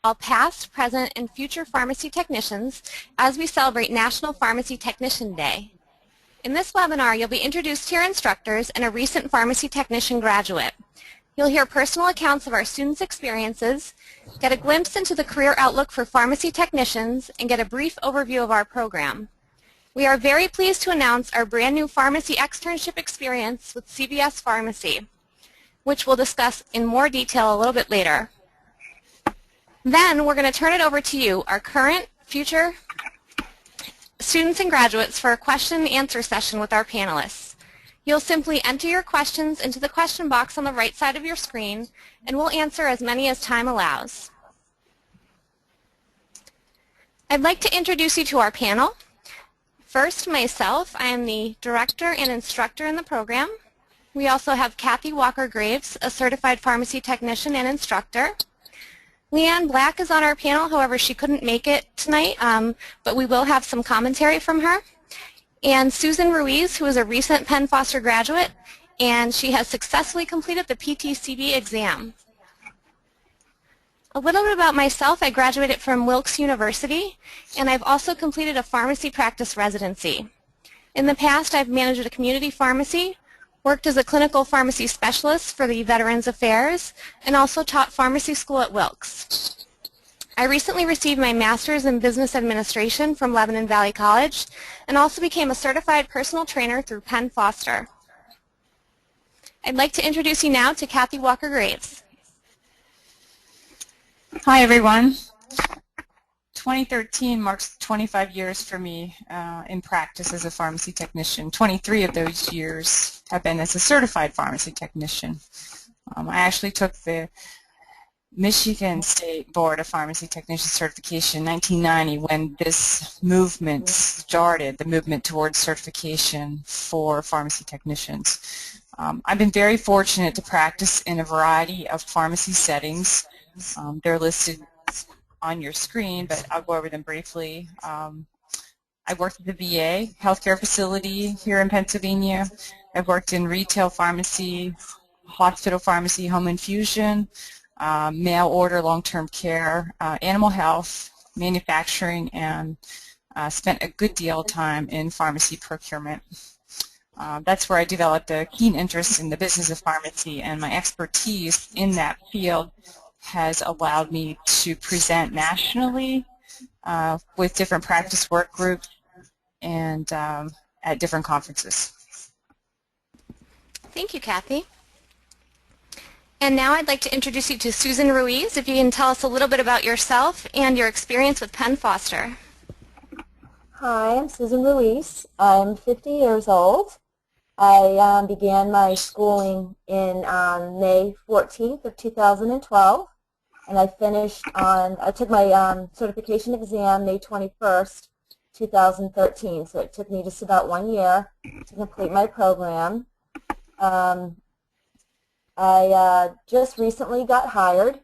all past, present, and future pharmacy technicians as we celebrate National Pharmacy Technician Day. In this webinar, you'll be introduced to your instructors and a recent pharmacy technician graduate. You'll hear personal accounts of our students' experiences, get a glimpse into the career outlook for pharmacy technicians, and get a brief overview of our program. We are very pleased to announce our brand new pharmacy externship experience with CVS Pharmacy, which we'll discuss in more detail a little bit later. Then we're going to turn it over to you, our current, future students and graduates, for a question and answer session with our panelists. You'll simply enter your questions into the question box on the right side of your screen, and we'll answer as many as time allows. I'd like to introduce you to our panel. First, myself. I am the director and instructor in the program. We also have Kathy Walker-Graves, a certified pharmacy technician and instructor. Leanne Black is on our panel, however she couldn't make it tonight, but we will have some commentary from her. And Susan Ruiz, who is a recent Penn Foster graduate, and she has successfully completed the PTCB exam. A little bit about myself. I graduated from Wilkes University, and I've also completed a pharmacy practice residency. In the past, I've managed a community pharmacy, worked as a clinical pharmacy specialist for the Veterans Affairs, and also taught pharmacy school at Wilkes. I recently received my master's in business administration from Lebanon Valley College, and also became a certified personal trainer through Penn Foster. I'd like to introduce you now to Kathy Walker-Graves. Hi everyone. 2013 marks 25 years for me in practice as a pharmacy technician. 23 of those years have been as a certified pharmacy technician. I actually took the Michigan State Board of Pharmacy Technician Certification in 1990 when this movement started, the movement towards certification for pharmacy technicians. I've been very fortunate to practice in a variety of pharmacy settings. They're listed on your screen, but I'll go over them briefly. I worked at the VA healthcare facility here in Pennsylvania. I've worked in retail pharmacy, hospital pharmacy, home infusion, mail order, long-term care, animal health, manufacturing, and spent a good deal of time in pharmacy procurement. That's where I developed a keen interest in the business of pharmacy, and my expertise in that field has allowed me to present nationally with different practice work groups and at different conferences. Thank you, Kathy. And now I'd like to introduce you to Susan Ruiz, if you can tell us a little bit about yourself and your experience with Penn Foster. Hi, I'm Susan Ruiz. I'm 50 years old. I began my schooling in May 14th of 2012, and I took my certification exam May 21st, 2013, so it took me just about 1 year to complete my program. I just recently got hired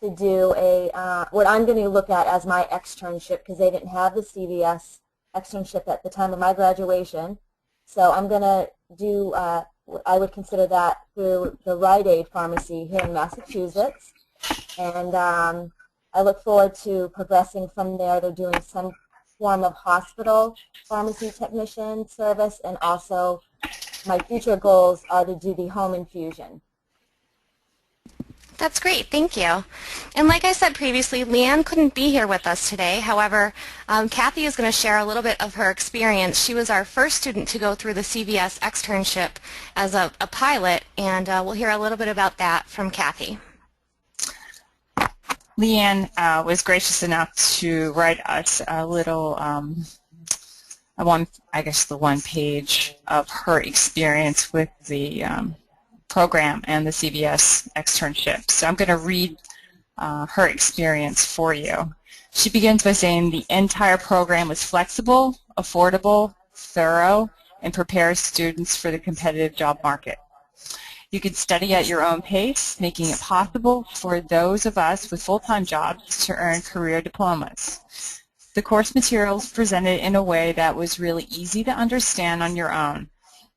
to do what I'm going to look at as my externship, because they didn't have the CVS externship at the time of my graduation. So I'm going to do what I would consider that through the Rite Aid pharmacy here in Massachusetts. And I look forward to progressing from there to doing some form of hospital pharmacy technician service, and also my future goals are to do the home infusion. That's great, thank you. And like I said previously, Leanne couldn't be here with us today. However, Kathy is going to share a little bit of her experience. She was our first student to go through the CVS externship as a pilot, and we'll hear a little bit about that from Kathy. Leanne was gracious enough to write us a little, I guess the one page of her experience with the program and the CVS externship. So I'm going to read her experience for you. She begins by saying the entire program was flexible, affordable, thorough, and prepares students for the competitive job market. You can study at your own pace, making it possible for those of us with full-time jobs to earn career diplomas. The course materials presented in a way that was really easy to understand on your own.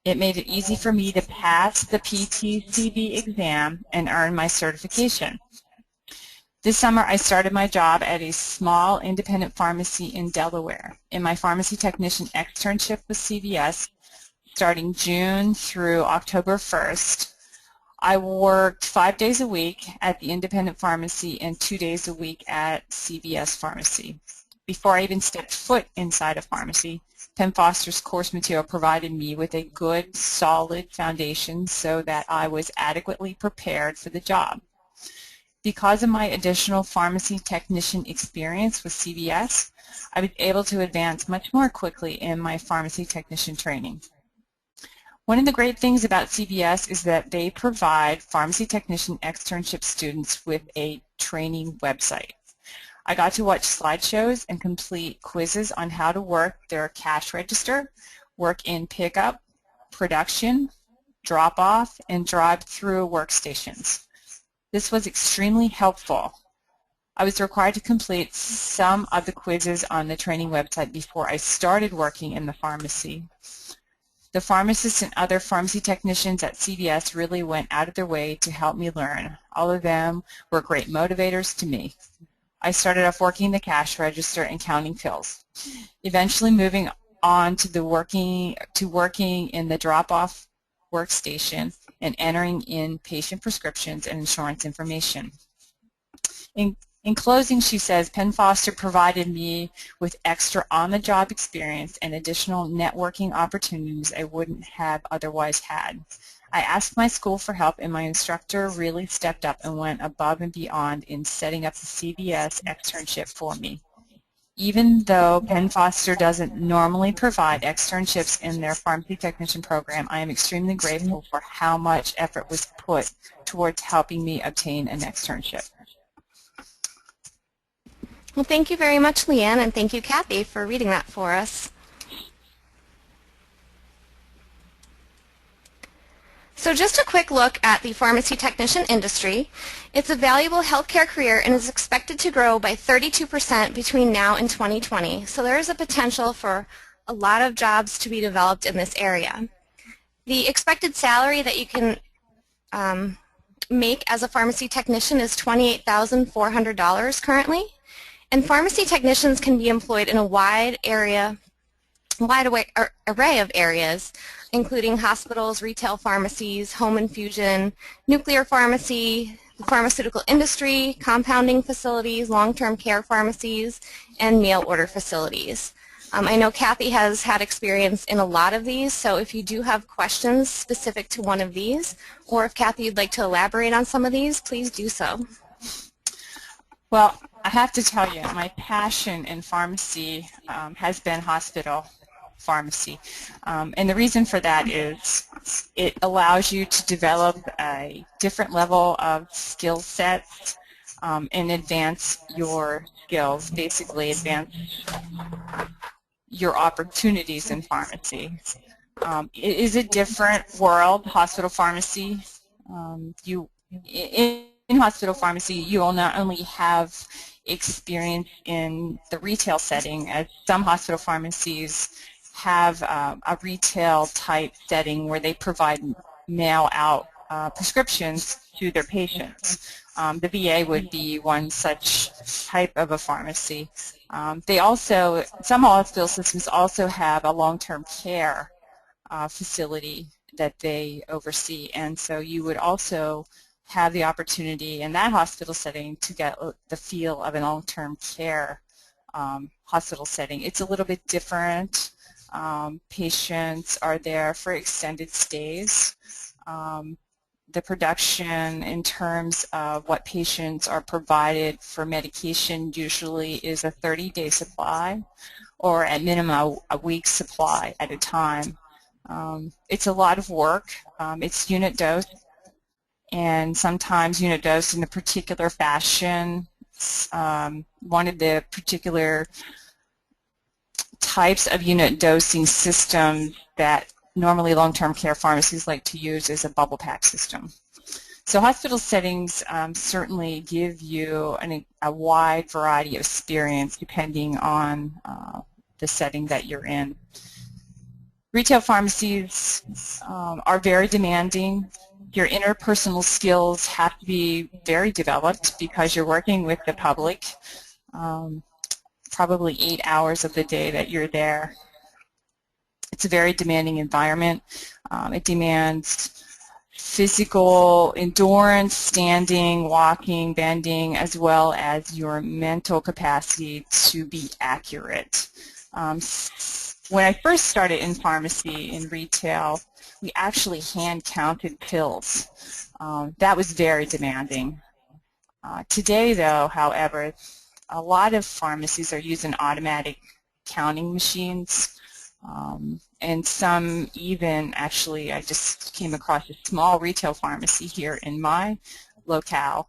It made it easy for me to pass the PTCB exam and earn my certification. This summer I started my job at a small independent pharmacy in Delaware. In my pharmacy technician externship with CVS, starting June through October 1st, I worked 5 days a week at the independent pharmacy and 2 days a week at CVS Pharmacy. Before I even stepped foot inside a pharmacy, Penn Foster's course material provided me with a good, solid foundation so that I was adequately prepared for the job. Because of my additional pharmacy technician experience with CVS, I was able to advance much more quickly in my pharmacy technician training. One of the great things about CVS is that they provide pharmacy technician externship students with a training website. I got to watch slideshows and complete quizzes on how to work their cash register, work in pickup, production, drop-off, and drive-through workstations. This was extremely helpful. I was required to complete some of the quizzes on the training website before I started working in the pharmacy. The pharmacists and other pharmacy technicians at CVS really went out of their way to help me learn. All of them were great motivators to me. I started off working the cash register and counting pills, eventually moving on to working in the drop-off workstation and entering in patient prescriptions and insurance information. In closing, she says, Penn Foster provided me with extra on-the-job experience and additional networking opportunities I wouldn't have otherwise had. I asked my school for help, and my instructor really stepped up and went above and beyond in setting up the CVS externship for me. Even though Penn Foster doesn't normally provide externships in their pharmacy technician program, I am extremely grateful for how much effort was put towards helping me obtain an externship. Well, thank you very much, Leanne, and thank you, Kathy, for reading that for us. So just a quick look at the pharmacy technician industry. It's a valuable healthcare career and is expected to grow by 32% between now and 2020. So there is a potential for a lot of jobs to be developed in this area. The expected salary that you can make as a pharmacy technician is $28,400 currently. And pharmacy technicians can be employed in a wide array of areas, including hospitals, retail pharmacies, home infusion, nuclear pharmacy, the pharmaceutical industry, compounding facilities, long-term care pharmacies, and mail order facilities. I know Kathy has had experience in a lot of these, so if you do have questions specific to one of these, or if Kathy would like to elaborate on some of these, please do so. Well, I have to tell you, my passion in pharmacy has been hospital pharmacy. And the reason for that is it allows you to develop a different level of skill sets and advance your skills, basically advance your opportunities in pharmacy. It is a different world, hospital pharmacy. In hospital pharmacy, you will not only have experience in the retail setting, as some hospital pharmacies have a retail type setting where they provide mail out prescriptions to their patients. The VA would be one such type of a pharmacy. Some hospital systems also have a long-term care facility that they oversee, and so you would also have the opportunity in that hospital setting to get the feel of a long-term care hospital setting. It's a little bit different. Patients are there for extended stays. The production in terms of what patients are provided for medication usually is a 30-day supply, or at minimum a week's supply at a time. It's a lot of work. It's unit dose, and sometimes unit dose in a particular fashion. One of the particular types of unit dosing systems that normally long-term care pharmacies like to use is a bubble pack system. So hospital settings certainly give you a wide variety of experience depending on the setting that you're in. Retail pharmacies are very demanding. Your interpersonal skills have to be very developed because you're working with the public, probably 8 hours of the day that you're there. It's a very demanding environment. It demands physical endurance, standing, walking, bending, as well as your mental capacity to be accurate. When I first started in pharmacy, in retail, we actually hand counted pills. That was very demanding. Today, though, however, a lot of pharmacies are using automatic counting machines. And some even, actually, I just came across a small retail pharmacy here in my locale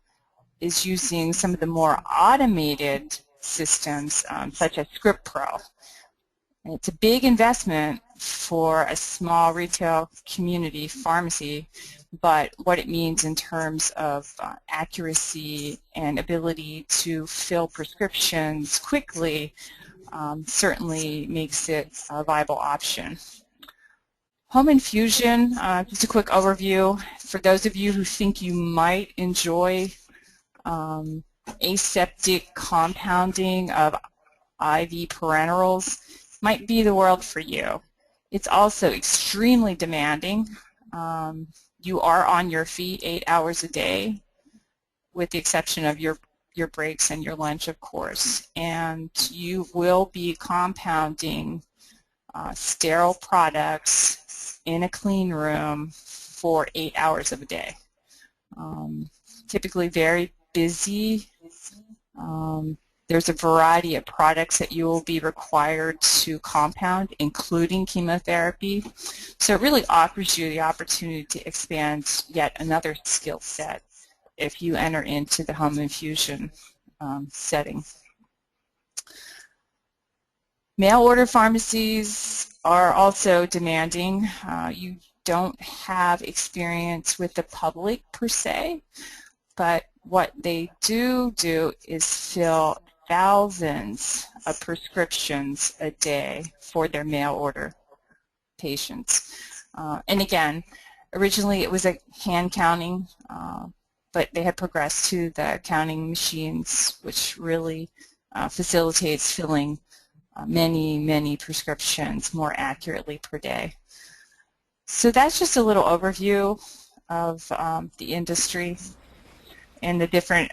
is using some of the more automated systems such as Script Pro. And it's a big investment for a small retail community pharmacy, but what it means in terms of accuracy and ability to fill prescriptions quickly certainly makes it a viable option. Home infusion, just a quick overview. For those of you who think you might enjoy aseptic compounding of IV parenterals, might be the world for you. It's also extremely demanding. You are on your feet 8 hours a day, with the exception of your breaks and your lunch, of course, and you will be compounding sterile products in a clean room for 8 hours of a day. Typically very busy. There's a variety of products that you will be required to compound, including chemotherapy. So it really offers you the opportunity to expand yet another skill set if you enter into the home infusion setting. Mail order pharmacies are also demanding. You don't have experience with the public per se, but what they do is fill thousands of prescriptions a day for their mail order patients. And again, originally it was a hand counting, but they have progressed to the counting machines, which really facilitates filling many prescriptions more accurately per day. So that's just a little overview of the industry and the different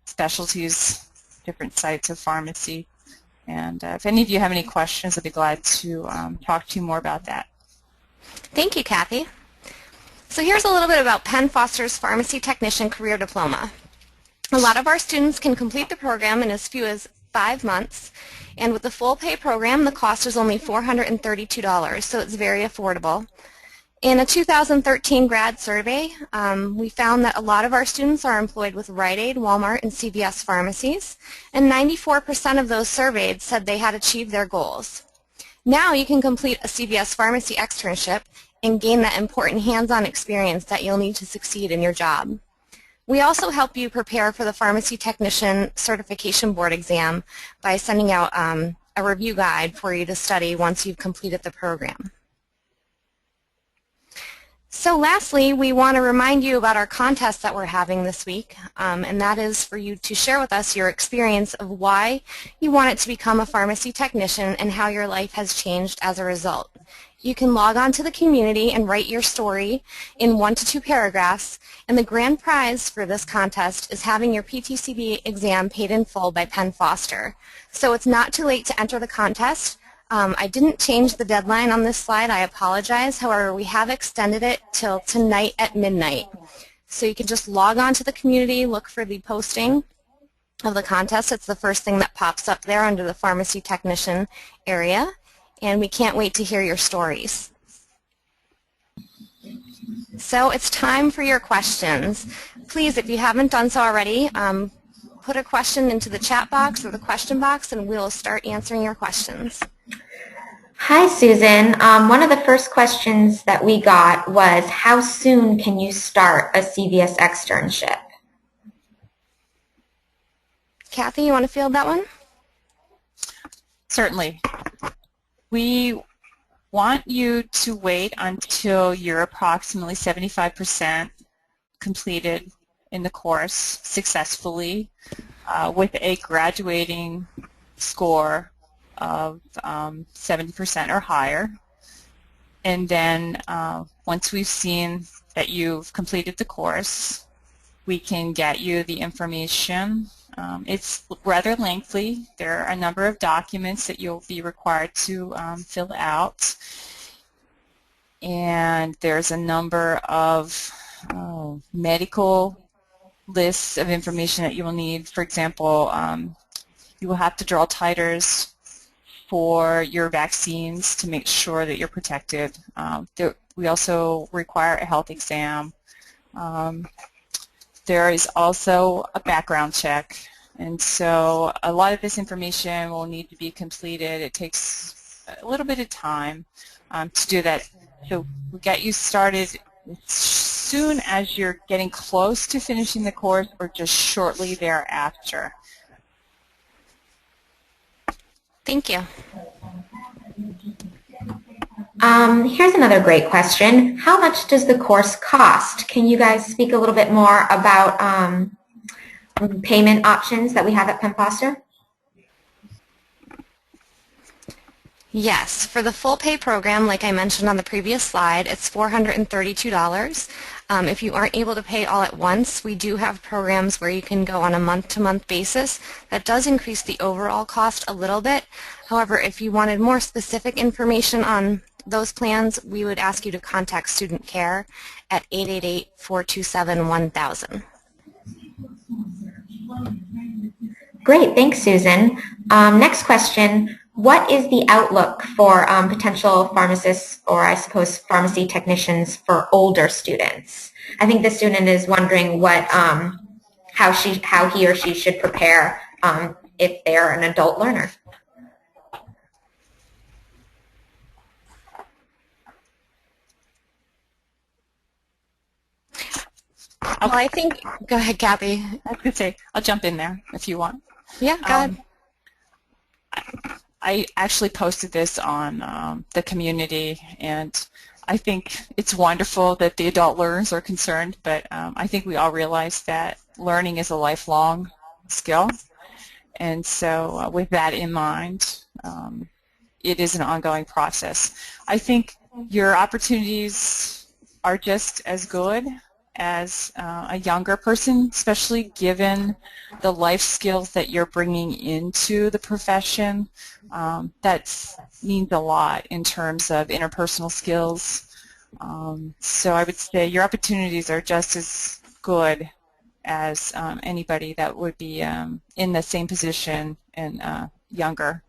specialties, different sites of pharmacy. And if any of you have any questions, I'd be glad to talk to you more about that. Thank you, Kathy. So here's a little bit about Penn Foster's Pharmacy Technician Career Diploma. A lot of our students can complete the program in as few as 5 months, and with the full pay program, the cost is only $432, so it's very affordable. In a 2013 grad survey, we found that a lot of our students are employed with Rite Aid, Wal-Mart, and CVS Pharmacies, and 94% of those surveyed said they had achieved their goals. Now you can complete a CVS Pharmacy externship and gain that important hands-on experience that you'll need to succeed in your job. We also help you prepare for the Pharmacy Technician Certification Board exam by sending out a review guide for you to study once you've completed the program. So lastly, we want to remind you about our contest that we're having this week, and that is for you to share with us your experience of why you wanted to become a pharmacy technician and how your life has changed as a result. You can log on to the community and write your story in 1 to 2 paragraphs, and the grand prize for this contest is having your PTCB exam paid in full by Penn Foster. So it's not too late to enter the contest. I didn't change the deadline on this slide, I apologize. However, we have extended it till tonight at midnight. So you can just log on to the community, look for the posting of the contest. It's the first thing that pops up there under the pharmacy technician area. And we can't wait to hear your stories. So it's time for your questions. Please, if you haven't done so already, put a question into the chat box or the question box and we'll start answering your questions. Hi, Susan. One of the first questions that we got was, how soon can you start a CVS externship? Kathy, you want to field that one? Certainly. We want you to wait until you're approximately 75% completed in the course successfully with a graduating score of 70% or higher. And then once we've seen that you've completed the course, we can get you the information. It's rather lengthy. There are a number of documents that you'll be required to fill out. And there's a number of medical lists of information that you will need. For example, you will have to draw titers for your vaccines to make sure that you're protected. We also require a health exam. There is also a background check, and so a lot of this information will need to be completed. It takes a little bit of time to do that. So we'll get you started as soon as you're getting close to finishing the course or just shortly thereafter. Thank you. Here's another great question. How much does the course cost? Can you guys speak a little bit more about payment options that we have at Penn Foster? Yes, for the full pay program, like I mentioned on the previous slide, it's $432. If you aren't able to pay all at once, we do have programs where you can go on a month-to-month basis. That does increase the overall cost a little bit. However, if you wanted more specific information on those plans, we would ask you to contact Student Care at 888-427-1000. Great, thanks, Susan. Next question. What is the outlook for potential pharmacists, or I suppose pharmacy technicians, for older students? I think the student is wondering what, how he or she should prepare if they're an adult learner. Well, I think, go ahead, Kathy. I was going to say, I'll jump in there if you want. Yeah, go ahead. I actually posted this on the community, and I think it's wonderful that the adult learners are concerned, but I think we all realize that learning is a lifelong skill, and so with that in mind, it is an ongoing process. I think your opportunities are just as good as a younger person, especially given the life skills that you're bringing into the profession. That means a lot in terms of interpersonal skills. So I would say your opportunities are just as good as anybody that would be in the same position and younger.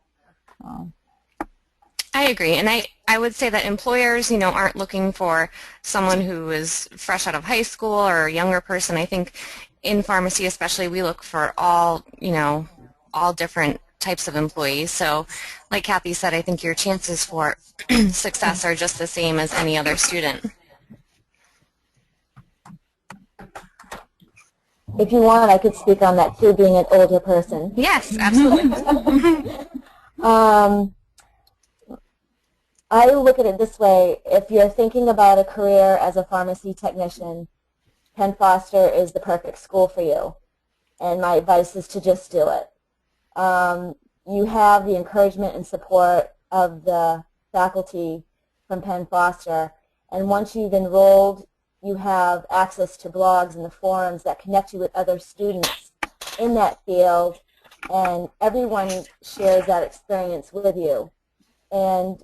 I agree, and I would say that employers, aren't looking for someone who is fresh out of high school or a younger person. I think in pharmacy especially, we look for all different types of employees. So like Kathy said, I think your chances for success are just the same as any other student. If you want, I could speak on that too, being an older person. Yes, absolutely. I look at it this way. If you're thinking about a career as a pharmacy technician, Penn Foster is the perfect school for you. And my advice is to just do it. You have the encouragement and support of the faculty from Penn Foster. And once you've enrolled, you have access to blogs and the forums that connect you with other students in that field. And everyone shares that experience with you. And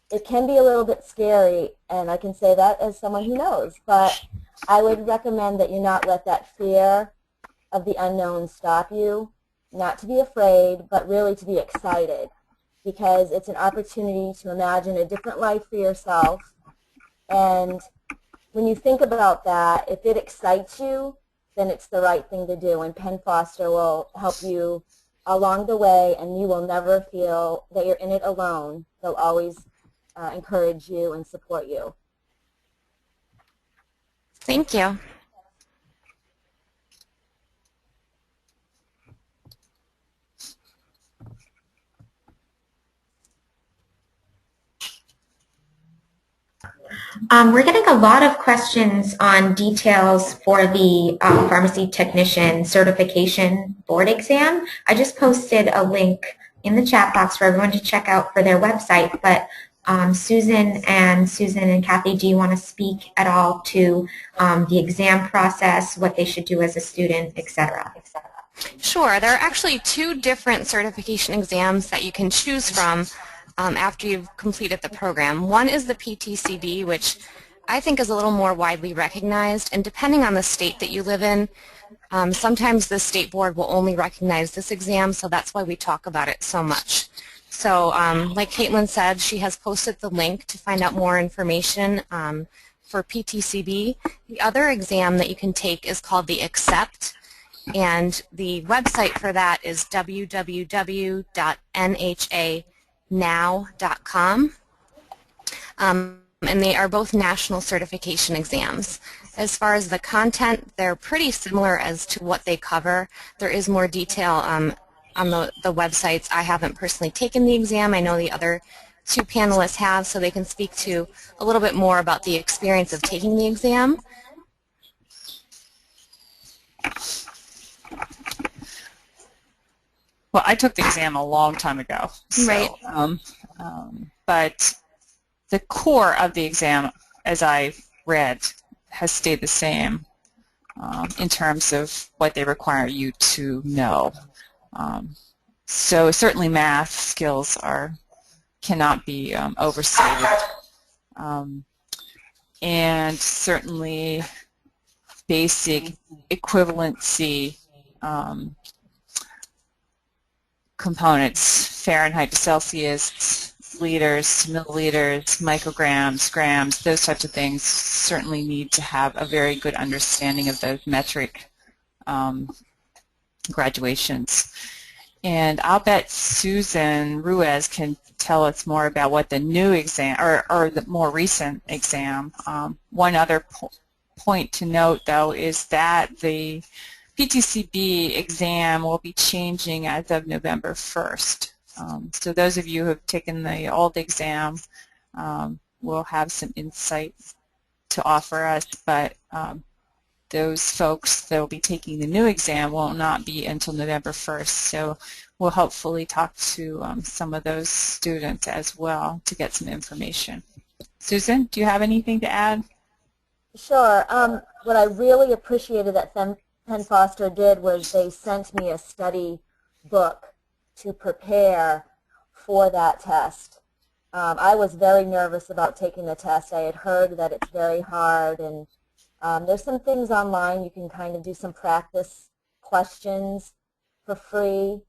it can be a little bit scary, and I can say that as someone who knows, but I would recommend that you not let that fear of the unknown stop you, not to be afraid, but really to be excited, because it's an opportunity to imagine a different life for yourself. And when you think about that, if it excites you, then it's the right thing to do, and Penn Foster will help you along the way, and you will never feel that you're in it alone. They'll always encourage you and support you. Thank you. We're getting a lot of questions on details for the pharmacy technician certification board exam. I just posted a link in the chat box for everyone to check out for their website, but Susan and Kathy, do you want to speak at all to the exam process, what they should do as a student, etc.? Sure. There are actually two different certification exams that you can choose from after you've completed the program. One is the PTCB, which I think is a little more widely recognized, and depending on the state that you live in, sometimes the state board will only recognize this exam, so that's why we talk about it so much. So like Caitlin said, she has posted the link to find out more information for PTCB. The other exam that you can take is called the Accept, and the website for that is www.nhanow.com. And they are both national certification exams. As far as the content, they're pretty similar as to what they cover. There is more detail on the websites. I haven't personally taken the exam. I know the other two panelists have, so they can speak to a little bit more about the experience of taking the exam. Well, I took the exam a long time ago, so, Right. But the core of the exam, as I read, has stayed the same in terms of what they require you to know. So certainly math skills cannot be overstated, and certainly basic equivalency components, Fahrenheit to Celsius, liters to milliliters, micrograms, grams, those types of things certainly need to have a very good understanding of those metric graduations. And I'll bet Susan Ruiz can tell us more about what the new exam, or the more recent exam. One other point to note, though, is that the PTCB exam will be changing as of November 1st. So those of you who have taken the old exam will have some insight to offer us, but those folks that will be taking the new exam will not be until November 1st. So we'll hopefully talk to some of those students as well to get some information. Susan, do you have anything to add? Sure. What I really appreciated that Penn Foster did was they sent me a study book to prepare for that test. I was very nervous about taking the test. I had heard that it's very hard, and there's some things online. You can kind of do some practice questions for free,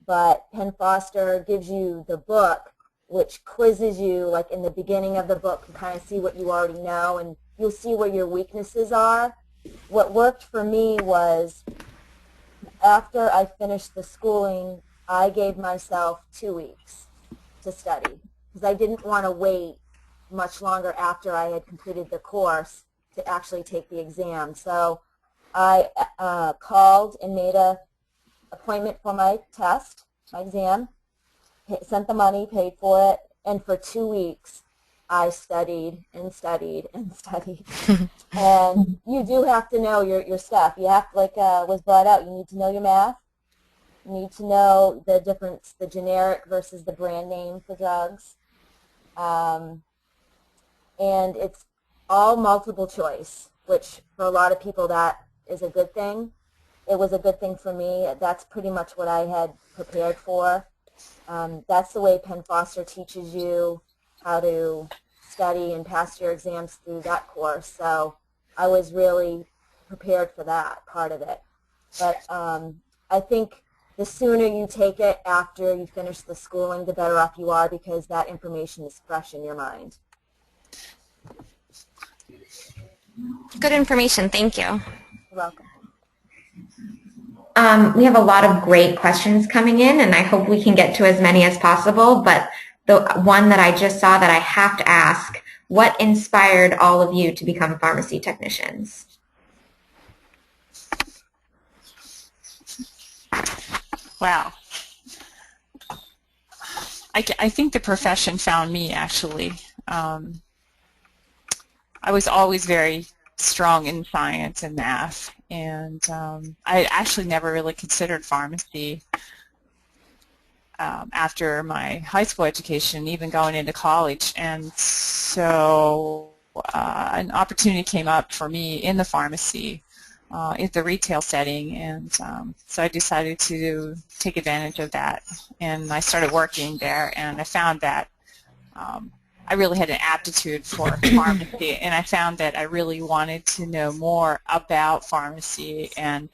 but Penn Foster gives you the book, which quizzes you like in the beginning of the book to kind of see what you already know, and you'll see where your weaknesses are. What worked for me was after I finished the schooling, I gave myself 2 weeks to study because I didn't want to wait much longer after I had completed the course to actually take the exam. So I called and made an appointment for my test, my exam, sent the money, paid for it, and for 2 weeks I studied and studied and studied. And you do have to know your stuff. You have to, like was brought out, you need to know your math. You need to know the difference, the generic versus the brand name for drugs. And it's all multiple choice, which for a lot of people that is a good thing. It was a good thing for me. That's pretty much what I had prepared for. That's the way Penn Foster teaches you how to study and pass your exams through that course. So I was really prepared for that part of it. But I think the sooner you take it after you finish the schooling, the better off you are because that information is fresh in your mind. Good information. Thank you. You're welcome. We have a lot of great questions coming in, and I hope we can get to as many as possible, but the one that I just saw that I have to ask, what inspired all of you to become pharmacy technicians? Wow. I think the profession found me, actually. I was always very strong in science and math, and I actually never really considered pharmacy after my high school education, even going into college. And so an opportunity came up for me in the pharmacy, in the retail setting, and so I decided to take advantage of that. And I started working there, and I found that I really had an aptitude for pharmacy, and I found that I really wanted to know more about pharmacy, and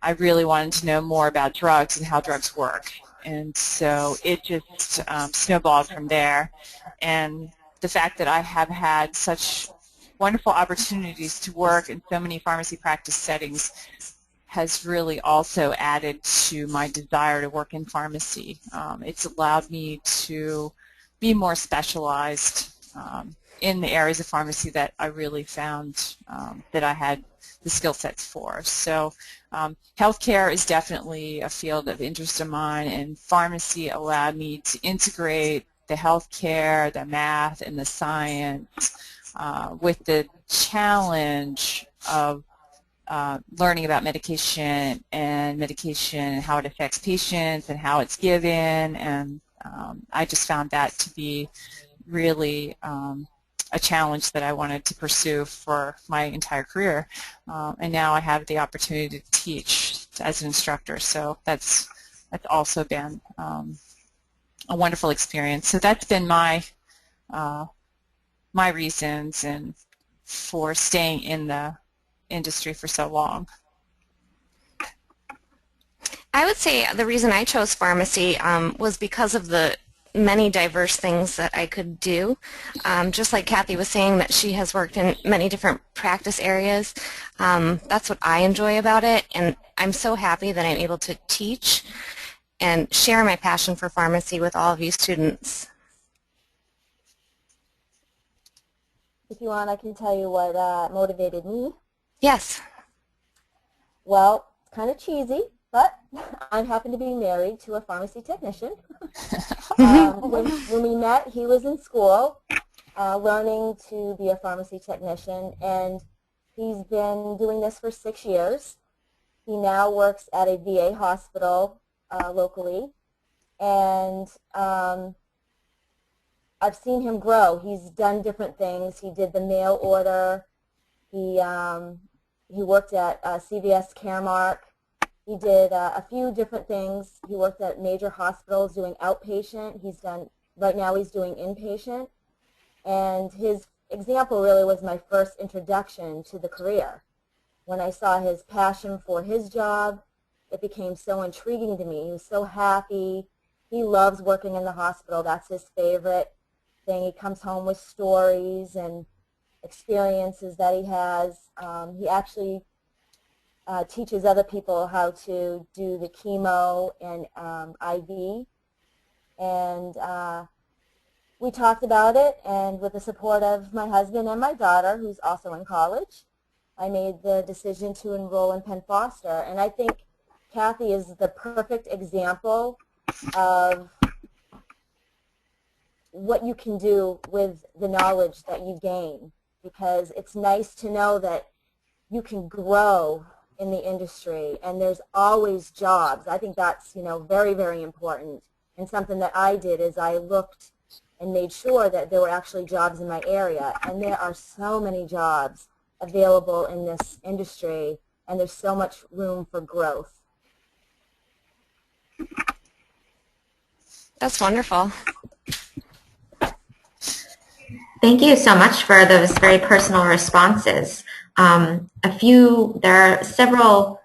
I really wanted to know more about drugs and how drugs work. And so it just snowballed from there. And the fact that I have had such wonderful opportunities to work in so many pharmacy practice settings has really also added to my desire to work in pharmacy. It's allowed me to be more specialized in the areas of pharmacy that I really found that I had the skill sets for. So healthcare is definitely a field of interest of mine, and pharmacy allowed me to integrate the healthcare, the math, and the science with the challenge of learning about medication and how it affects patients and how it's given, and I just found that to be really a challenge that I wanted to pursue for my entire career, and now I have the opportunity to teach as an instructor, so that's also been a wonderful experience. So that's been my my reasons and for staying in the industry for so long. I would say the reason I chose pharmacy was because of the many diverse things that I could do. Just like Kathy was saying, that she has worked in many different practice areas. That's what I enjoy about it, and I'm so happy that I'm able to teach and share my passion for pharmacy with all of you students. If you want, I can tell you what motivated me. Yes. Well, it's kind of cheesy, but I happen to be married to a pharmacy technician. When we met, he was in school learning to be a pharmacy technician, and he's been doing this for 6 years. He now works at a VA hospital locally, and I've seen him grow. He's done different things. He did the mail order. He worked at CVS Caremark. He did a few different things. He worked at major hospitals doing outpatient. Right now he's doing inpatient. And his example really was my first introduction to the career. When I saw his passion for his job, it became so intriguing to me. He was so happy. He loves working in the hospital. That's his favorite thing. He comes home with stories and experiences that he has. He actually teaches other people how to do the chemo and IV. And we talked about it, and with the support of my husband and my daughter, who's also in college, I made the decision to enroll in Penn Foster. And I think Kathy is the perfect example of what you can do with the knowledge that you gain, because it's nice to know that you can grow in the industry and there's always jobs. I think that's, very, very important. And something that I did is I looked and made sure that there were actually jobs in my area, and there are so many jobs available in this industry, and there's so much room for growth. That's wonderful. Thank you so much for those very personal responses. There are several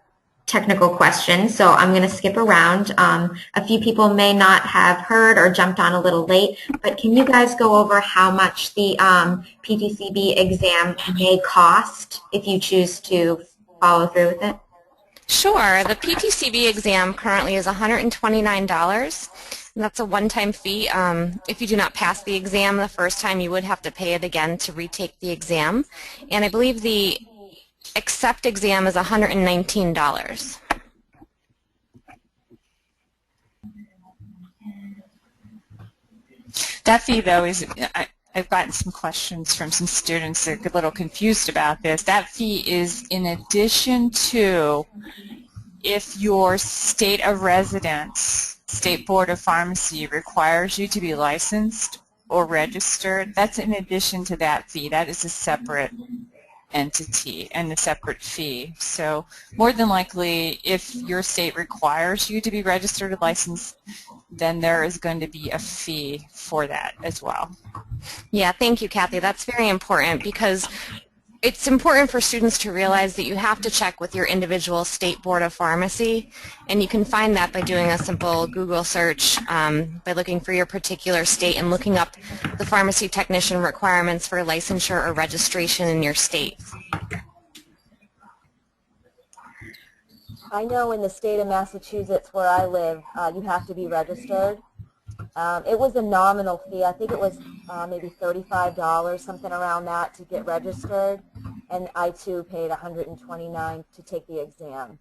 technical questions, so I'm going to skip around. A few people may not have heard or jumped on a little late, but can you guys go over how much the PTCB exam may cost if you choose to follow through with it? Sure. The PTCB exam currently is $129. And that's a one-time fee. If you do not pass the exam the first time, you would have to pay it again to retake the exam. And I believe the accept exam is $119. That fee, though, is I've gotten some questions from some students that are a little confused about this. That fee is in addition to if your state of residence, State Board of Pharmacy, requires you to be licensed or registered. That's in addition to that fee. That is a separate entity and a separate fee. So more than likely, if your state requires you to be registered or licensed, then there is going to be a fee for that as well. Yeah, thank you, Kathy. That's very important because it's important for students to realize that you have to check with your individual state board of pharmacy, and you can find that by doing a simple Google search by looking for your particular state and looking up the pharmacy technician requirements for licensure or registration in your state. I know in the state of Massachusetts where I live, you have to be registered. It was a nominal fee. I think it was maybe $35, something around that, to get registered, and I too paid $129 to take the exam.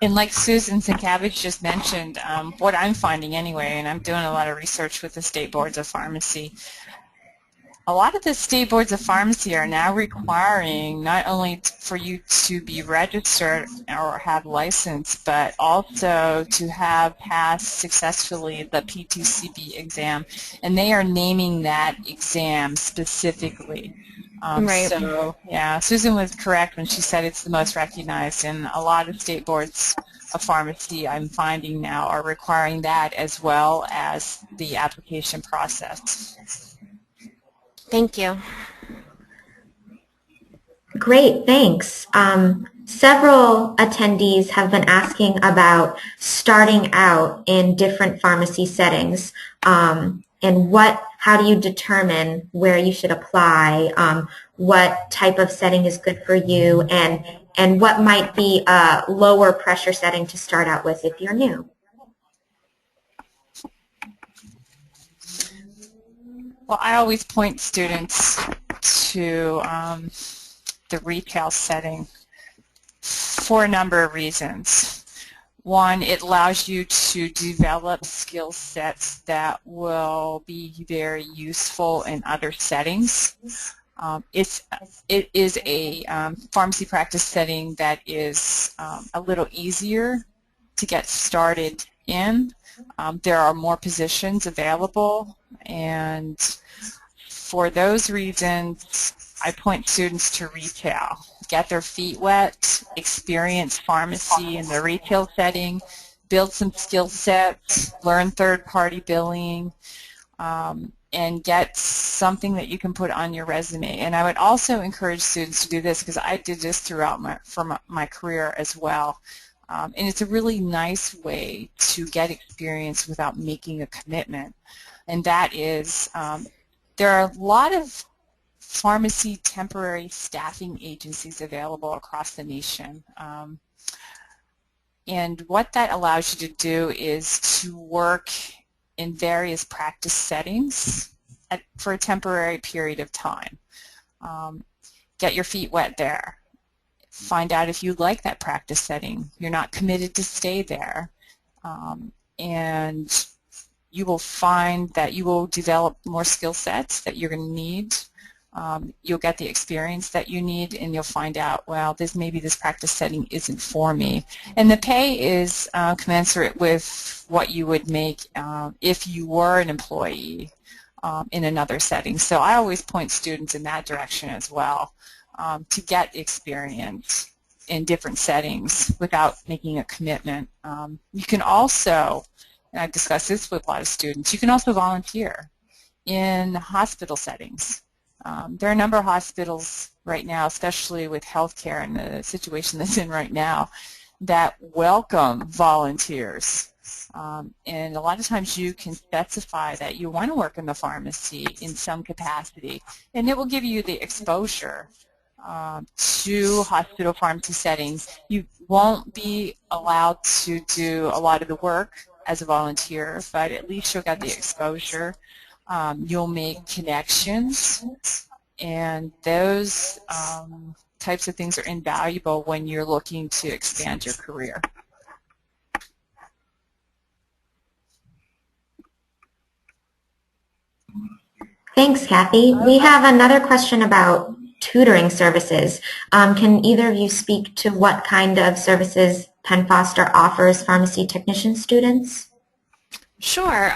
And like Susan Sienkiewicz just mentioned, what I'm finding anyway, and I'm doing a lot of research with the state boards of pharmacy, a lot of the state boards of pharmacy are now requiring not only for you to be registered or have license, but also to have passed successfully the P2CB exam, and they are naming that exam specifically. Right. So, yeah, Susan was correct when she said it's the most recognized, and a lot of state boards of pharmacy I'm finding now are requiring that as well as the application process. Thank you. Great, thanks. Several attendees have been asking about starting out in different pharmacy settings, and how do you determine where you should apply, what type of setting is good for you, and what might be a lower pressure setting to start out with if you're new. Well, I always point students to the retail setting for a number of reasons. One, it allows you to develop skill sets that will be very useful in other settings. It is a pharmacy practice setting that is a little easier to get started in. There are more positions available, and for those reasons, I point students to retail. Get their feet wet, experience pharmacy in the retail setting, build some skill sets, learn third-party billing, and get something that you can put on your resume. And I would also encourage students to do this because I did this throughout my career as well. And it's a really nice way to get experience without making a commitment. And that is, there are a lot of pharmacy temporary staffing agencies available across the nation. And what that allows you to do is to work in various practice settings for a temporary period of time. Get your feet wet there. Find out if you like that practice setting. You're not committed to stay there. And you will find that you will develop more skill sets that you're going to need. You'll get the experience that you need, and you'll find out, well, maybe this practice setting isn't for me. And the pay is commensurate with what you would make if you were an employee in another setting. So I always point students in that direction as well, to get experience in different settings without making a commitment. You can also, and I've discussed this with a lot of students, you can also volunteer in hospital settings. There are a number of hospitals right now, especially with healthcare and the situation that's in right now, that welcome volunteers. And a lot of times you can specify that you want to work in the pharmacy in some capacity, and it will give you the exposure to hospital pharmacy settings. You won't be allowed to do a lot of the work as a volunteer, but at least you'll get the exposure. You'll make connections, and those types of things are invaluable when you're looking to expand your career. Thanks, Kathy. We have another question about tutoring services. Can either of you speak to what kind of services Penn Foster offers pharmacy technician students? Sure.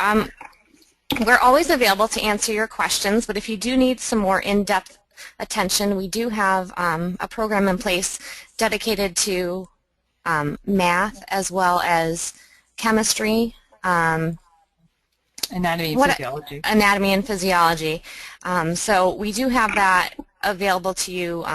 We're always available to answer your questions, but if you do need some more in-depth attention, we do have a program in place dedicated to math as well as chemistry, Anatomy and physiology. Anatomy and physiology. So we do have that available to you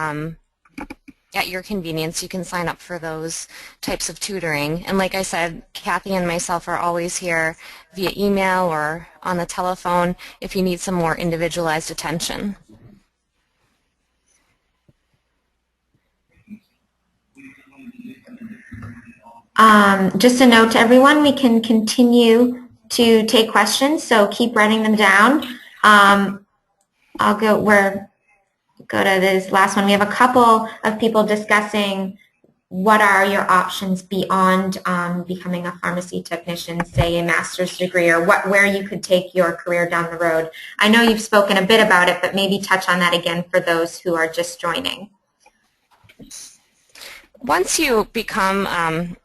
at your convenience. You can sign up for those types of tutoring. And like I said, Kathy and myself are always here via email or on the telephone if you need some more individualized attention. Just a note to everyone, we can continue to take questions, so keep writing them down. I'll go to this last one. We have a couple of people discussing what are your options beyond becoming a pharmacy technician, say a master's degree, or where you could take your career down the road. I know you've spoken a bit about it, but maybe touch on that again for those who are just joining. Once you become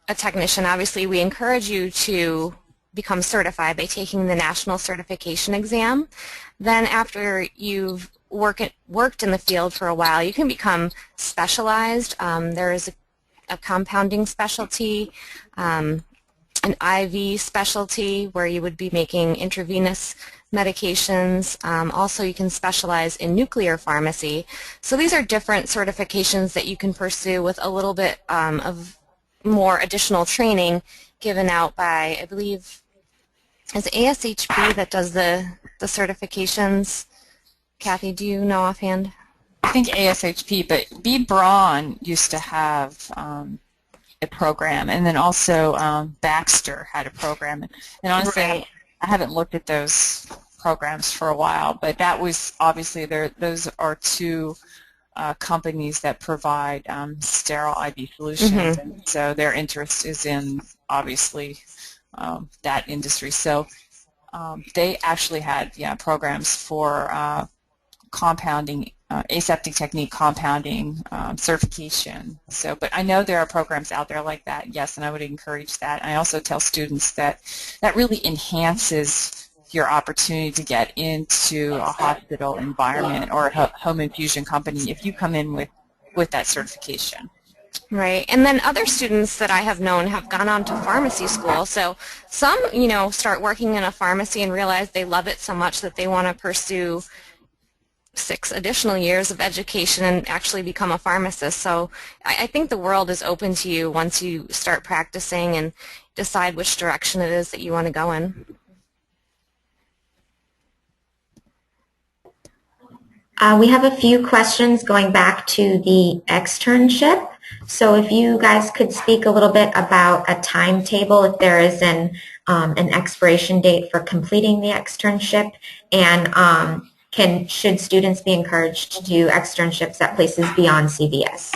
a technician, obviously we encourage you to become certified by taking the national certification exam. Then after you've worked in the field for a while, you can become specialized. There is a compounding specialty, an IV specialty where you would be making intravenous medications. Also, you can specialize in nuclear pharmacy. So these are different certifications that you can pursue with a little bit of more additional training given out by, I believe, is ASHP that does the certifications. Kathy, do you know offhand? I think ASHP, but B. Braun used to have a program, and then also Baxter had a program. And honestly, Right. I haven't looked at those programs for a while, but that was obviously those are two companies that provide sterile IV solutions, and so their interest is in obviously that industry. So they actually had programs for compounding, aseptic technique compounding certification. So, but I know there are programs out there like that, yes, and I would encourage that. I also tell students that that really enhances your opportunity to get into a hospital environment or a home infusion company if you come in with that certification. Right, and then other students that I have known have gone on to pharmacy school. So some, start working in a pharmacy and realize they love it so much that they want to pursue 6 additional years of education and actually become a pharmacist. So I think the world is open to you once you start practicing and decide which direction it is that you want to go in. We have a few questions going back to the externship. So if you guys could speak a little bit about a timetable, if there is an expiration date for completing the externship, and should students be encouraged to do externships at places beyond CVS?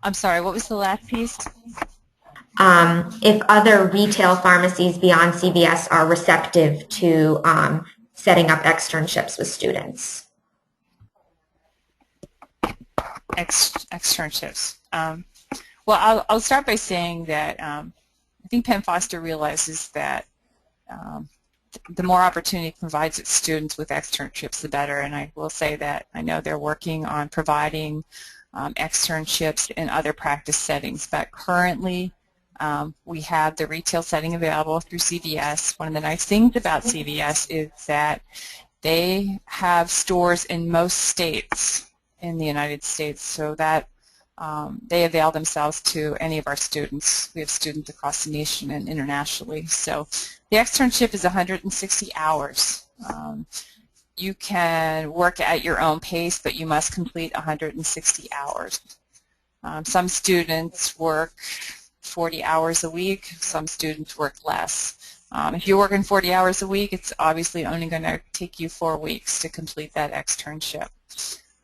I'm sorry, what was the last piece? If other retail pharmacies beyond CVS are receptive to setting up externships with students. Externships. Well, I'll start by saying that I think Penn Foster realizes that the more opportunity it provides its students with externships, the better. And I will say that I know they're working on providing externships in other practice settings. But currently, we have the retail setting available through CVS. One of the nice things about CVS is that they have stores in most states in the United States, so that they avail themselves to any of our students. We have students across the nation and internationally. So the externship is 160 hours. You can work at your own pace, but you must complete 160 hours. Some students work 40 hours a week. Some students work less. If you're working 40 hours a week, it's obviously only going to take you 4 weeks to complete that externship.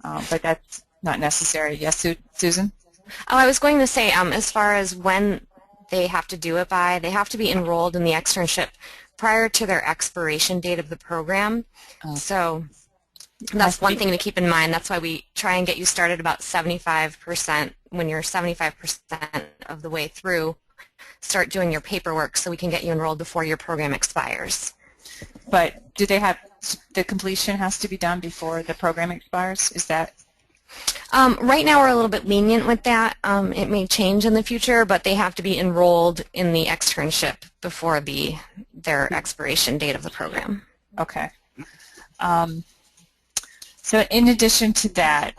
But that's not necessary. Yes, Susan? Oh, I was going to say, as far as when they have to do it by, they have to be enrolled in the externship prior to their expiration date of the program. Oh. So that's one thing to keep in mind. That's why we try and get you started about 75%. When you're 75% of the way through, start doing your paperwork so we can get you enrolled before your program expires. But do they have, the completion has to be done before the program expires? Is that? Right now we're a little bit lenient with that. It may change in the future, but they have to be enrolled in the externship before their expiration date of the program. Okay. So in addition to that,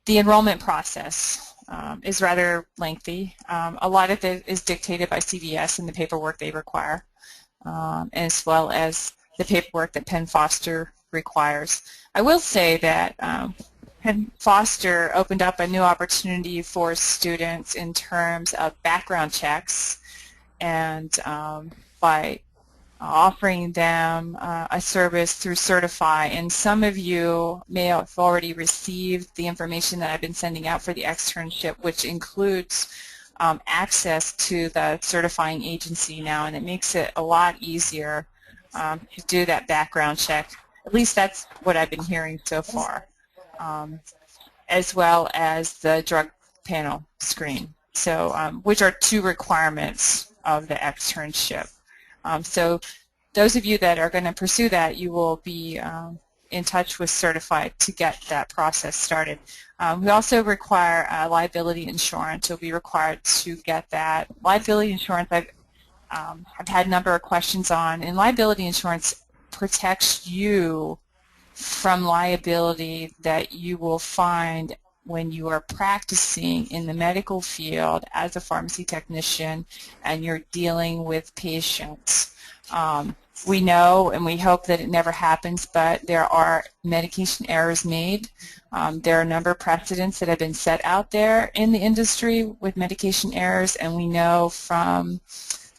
the enrollment process is rather lengthy. A lot of it is dictated by CVS and the paperwork they require, as well as the paperwork that Penn Foster requires. I will say that Penn Foster opened up a new opportunity for students in terms of background checks, and by offering them a service through Certify. And some of you may have already received the information that I've been sending out for the externship, which includes access to the certifying agency now, and it makes it a lot easier to do that background check. At least that's what I've been hearing so far, as well as the drug panel screen, so which are two requirements of the externship. So those of you that are going to pursue that, you will be in touch with Certified to get that process started. We also require liability insurance. You'll be required to get that. Liability insurance I've had a number of questions on, and liability insurance protects you from liability that you will find when you are practicing in the medical field as a pharmacy technician and you're dealing with patients. We know and we hope that it never happens, but there are medication errors made. There are a number of precedents that have been set out there in the industry with medication errors, and we know from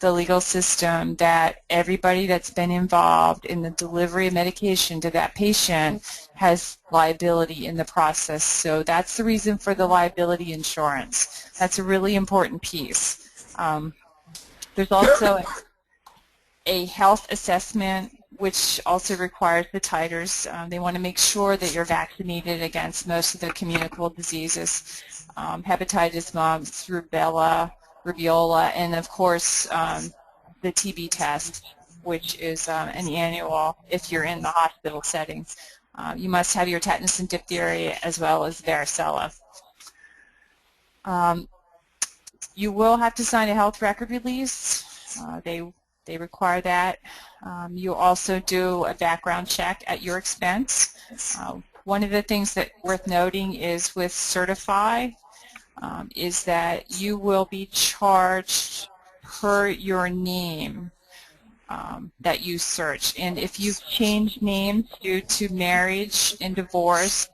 the legal system that everybody that's been involved in the delivery of medication to that patient has liability in the process. So that's the reason for the liability insurance. That's a really important piece. There's also a health assessment, which also requires the titers. They want to make sure that you're vaccinated against most of the communicable diseases, hepatitis, mumps, rubella, rubiola, and of course the TB test, which is an annual if you're in the hospital setting. You must have your tetanus and diphtheria as well as varicella. You will have to sign a health record release. They require that. You also do a background check at your expense. One of the things that worth noting is with Certify is that you will be charged per your name that you search. And if you've changed names due to marriage and divorce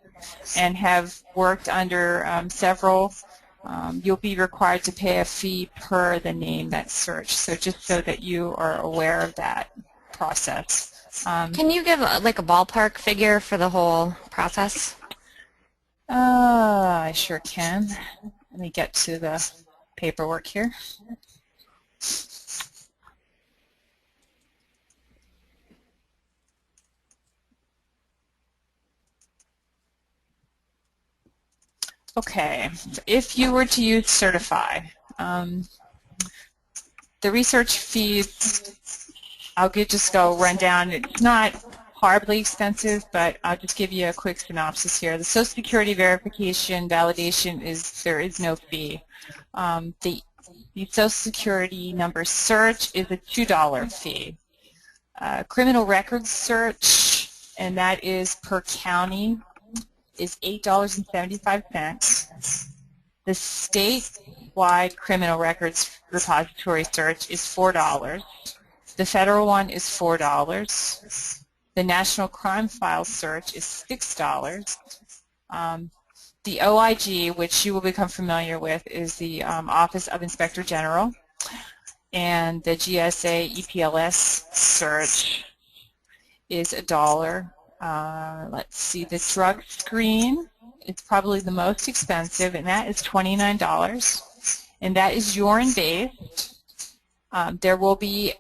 and have worked under several, you'll be required to pay a fee per the name that's searched. So just so that you are aware of that process. Can you give like a ballpark figure for the whole process? I sure can. Let me get to the paperwork here. Okay, if you were to use Certify, the research fees, I'll just go run down. It's not horribly expensive, but I'll just give you a quick synopsis here. The Social Security verification validation there is no fee. The Social Security number search is a $2 fee. Criminal records search, and that is per county, is $8.75. The statewide criminal records repository search is $4. The federal one is $4. The National Crime File search is $6. The OIG, which you will become familiar with, is the Office of Inspector General, and the GSA EPLS search is $1. Let's see, the drug screen is probably the most expensive, and that is $29, and that is urine-based. There will be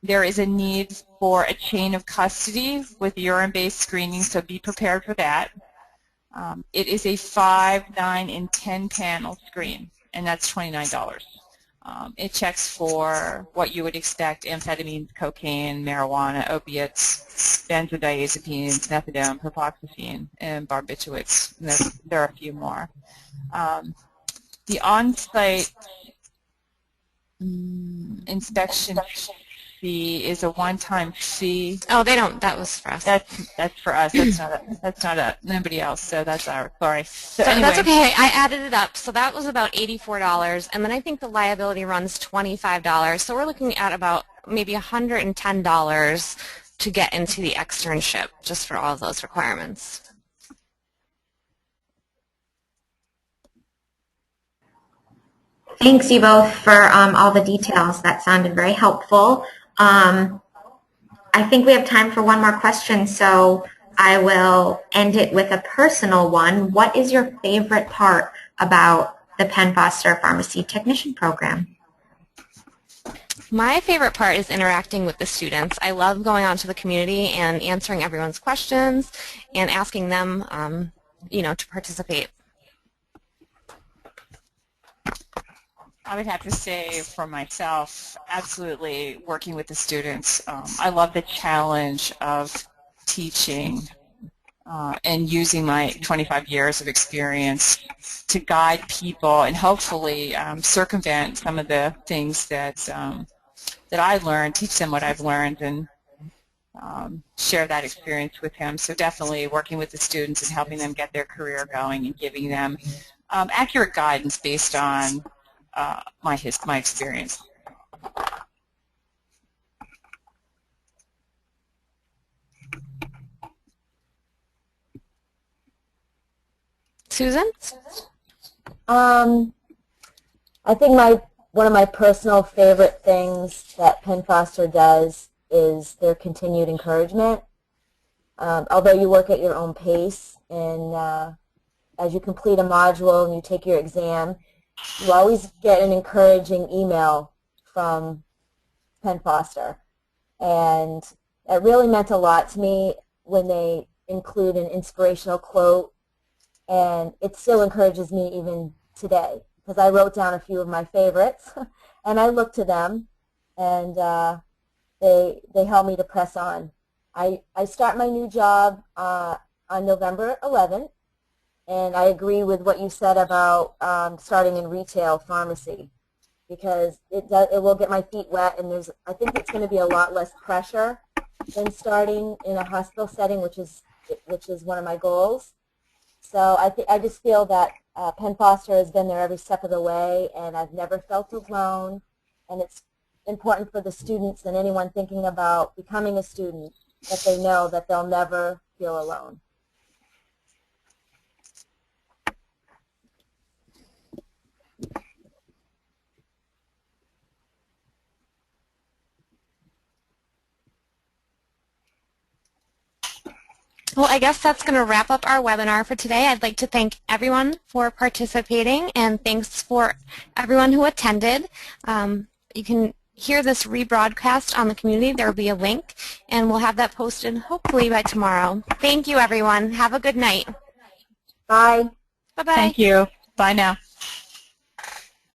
There is a need for a chain of custody with urine-based screening, so be prepared for that. It is a 5, 9, and 10 panel screen, and that's $29. It checks for what you would expect: amphetamines, cocaine, marijuana, opiates, benzodiazepines, methadone, propoxyphene, and barbiturates. And there are a few more. The on-site inspection fee is a one-time fee. Oh, they don't. That was for us. That's for us. That's not nobody else. So that's our. Sorry. So So anyway, that's okay. I added it up. So that was about $84, and then I think the liability runs $25. So we're looking at about maybe $110 to get into the externship, just for all of those requirements. Thanks you both for all the details. That sounded very helpful. I think we have time for one more question, so I will end it with a personal one. What is your favorite part about the Penn Foster Pharmacy Technician Program? My favorite part is interacting with the students. I love going out to the community and answering everyone's questions and asking them, to participate. I would have to say for myself, absolutely working with the students. I love the challenge of teaching and using my 25 years of experience to guide people and hopefully circumvent some of the things that I learned, teach them what I've learned, and share that experience with them. So definitely working with the students and helping them get their career going and giving them accurate guidance based on my experience. Susan? I think one of my personal favorite things that Penn Foster does is their continued encouragement. Although you work at your own pace, and as you complete a module and you take your exam, you always get an encouraging email from Penn Foster. And it really meant a lot to me when they include an inspirational quote, and it still encourages me even today, because I wrote down a few of my favorites and I look to them, and they help me to press on. I start my new job on November 11th, and I agree with what you said about starting in retail pharmacy, because it will get my feet wet, and I think it's going to be a lot less pressure than starting in a hospital setting, which is one of my goals. So I just feel that Penn Foster has been there every step of the way, and I've never felt alone. And it's important for the students and anyone thinking about becoming a student that they know that they'll never feel alone. Well, I guess that's going to wrap up our webinar for today. I'd like to thank everyone for participating, and thanks for everyone who attended. You can hear this rebroadcast on the community. There will be a link, and we'll have that posted hopefully by tomorrow. Thank you, everyone. Have a good night. Bye. Bye-bye. Thank you. Bye now.